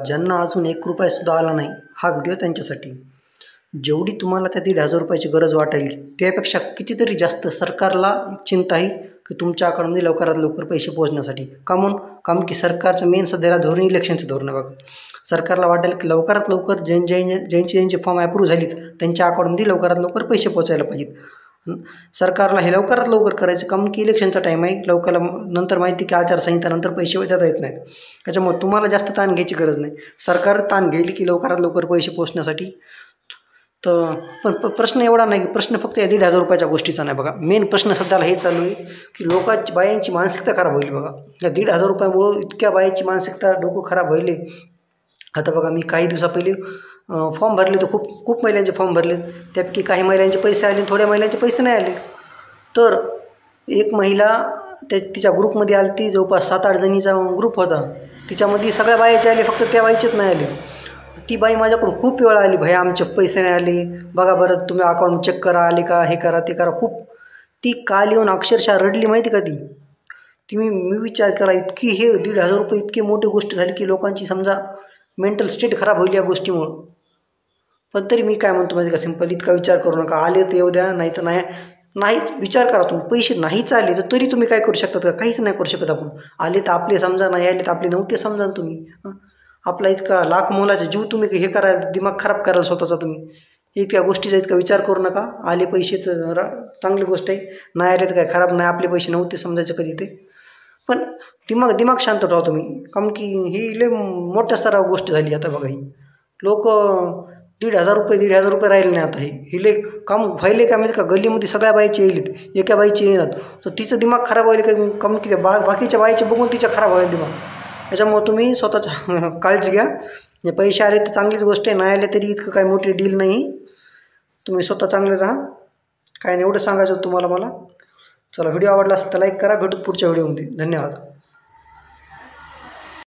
ज्यांना अजून 1 रुपयासुद्धा आला नाही, हा व्हिडिओ त्यांच्यासाठी. जेवढी तुम्हाला त्या 1,500 रुपयाची गरज वाटेल त्यापेक्षा कितीतरी जास्त सरकारला चिंता आहे की तुमच्या अकाउंटमध्ये लवकरात लवकर पैसे पोहोचण्यासाठी. काम की सरकारचं मेन सध्याला धोरण इलेक्शनचं धोरण आहे बघा. सरकारला वाटेल की लवकरात लवकर ज्यांचे फॉर्म अप्रूव्ह झालीत त्यांच्या अकाउंटमध्ये लवकरात लवकर पैसे पोहोचायला पाहिजेत. सरकारला हे लवकरात लवकर करायचं, काम की इलेक्शनचा टाईम आहे. नंतर माहिती की आचारसंहितानंतर पैसे देता येत नाहीत. त्याच्यामुळे तुम्हाला जास्त ताण घ्यायची गरज नाही. सरकार ताण घेईल की लवकरात लवकर पैसे पोहोचण्यासाठी. तर पण प्रश्न एवढा नाही की प्रश्न फक्त या 1,500 रुपयाच्या गोष्टीचा नाही बघा. मेन प्रश्न सध्याला हे चालू आहे की बायांची मानसिकता खराब होईल बघा. या 1,500 रुपयामुळं इतक्या बायांची मानसिकता डोकं खराब होईल. आता बघा, मी काही दिवसा पहिले फॉर्म भरले तर खूप महिलांचे फॉर्म भरले. त्यापैकी काही महिलांचे पैसे आले, थोड्या महिलांचे पैसे नाही आले. तर एक महिला तिच्या ग्रुपमध्ये आली, ती जवळपास 7-8 जणीचा ग्रुप होता. तिच्यामध्ये सगळ्या बायाचे आले, फक्त त्या बाईचेच नाही आले. ती बाई माझ्याकडून खूप वेळा आली, भैया आमचे पैसे नाही आले, बघा बरं तुम्ही अकाउंट चेक करा, आले का, हे करा ते करा. ती काल येऊन अक्षरशः रडली माहिती का ती. मी विचार केला, इतकी हे 1,500 रुपये इतकी मोठी गोष्ट झाली की लोकांची समजा मेंटल स्टेट खराब होईल या गोष्टीमुळं. पण तरी मी काय म्हणतो माहिती का, सिंपल इतका विचार करू नका. आले तर येऊ द्या, नाही तर नाही विचार करा. तुम्ही पैसे नाहीच आले तर तरी तुम्ही काय करू शकतात का? काहीच नाही करू शकत आपण. आले तर आपले समजा, नाही आले तर आपले नव्हते समजा. तुम्ही आपला इतका लाख मोलाचा जीव तुम्ही हे करायला, दिमाग खराब करायला स्वतःचा तुम्ही. इतक्या गोष्टीचा इतका विचार करू नका. आले पैसे तर चांगली गोष्ट आहे, नाही आले तर काय खराब नाही. आपले पैसे नव्हते समजायचं कधी ते. पण दिमाग शांत ठेवा तुम्ही. कारण की ही लय मोठ्या स्तरावर गोष्ट झाली आता बघा. ही लोक 1,500 रुपये राहिले नाही आता. हे लय काम व्हायले का माहिती का, गल्लीमध्ये सगळ्या बाईचे येईल, एका बाईचे येणार तर तिचं दिमाग खराब व्हायला का, कम की बाकीच्या बाईचे बघून तिच्या खराब व्हायला दिमाग. त्याच्यामुळे तुम्ही स्वतःच्या काळजी घ्या. पैसे आले तर चांगलीच गोष्ट आहे, नाही आले तरी इतकं काही मोठी डील नाही. तुम्ही स्वतः चांगले राहा. काय नाही, एवढं सांगायचं होतं तुम्हाला मला. चला, व्हिडिओ आवडला असेल तर लाईक करा. भेटू पुढच्या व्हिडिओमध्ये. धन्यवाद.